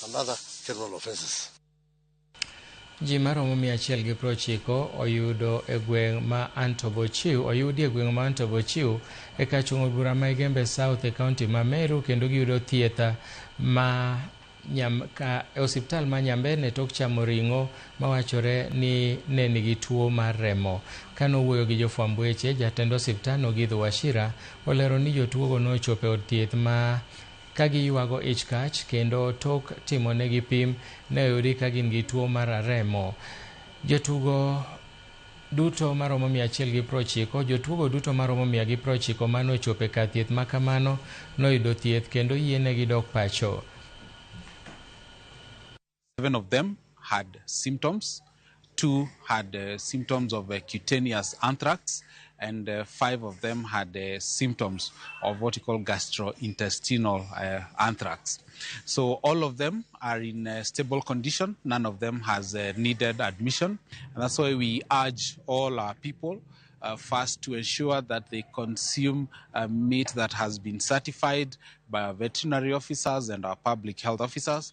and other criminal offenses. Ji maromo 190 oyudo e gweng' ma Antobochiu, oyudi e gweng' ma Antobochiu e kar chung'o bura ma Igembe South e kaunti ma Meru, kendo giyudo thieth ma e osiptal ma Nyambene tok chamo ring'o mawachore ni ne nigi tuo mar remo. Kanowuoyo gi jofwamb weche, jatend osiptal Ogidho Wachira olero ni jotuogo nochopo e od thieth ma ka giywago ich kach, kendo tok timonegi pim ne oyudi ka gin gi tuo mar aremo. Jotugo duto maromo 190, jotuogo duto maromo 190 manochopo e kar thieth ma kamano noyudo thieth kendo yienegi dok pacho. 7 of them had symptoms. 2 had symptoms of cutaneous anthrax, and 5 of them had symptoms of what you call gastrointestinal anthrax. So all of them are in stable condition. None of them has needed admission. And that's why we urge all our people first to ensure that they consume meat that has been certified by our veterinary officers and our public health officers.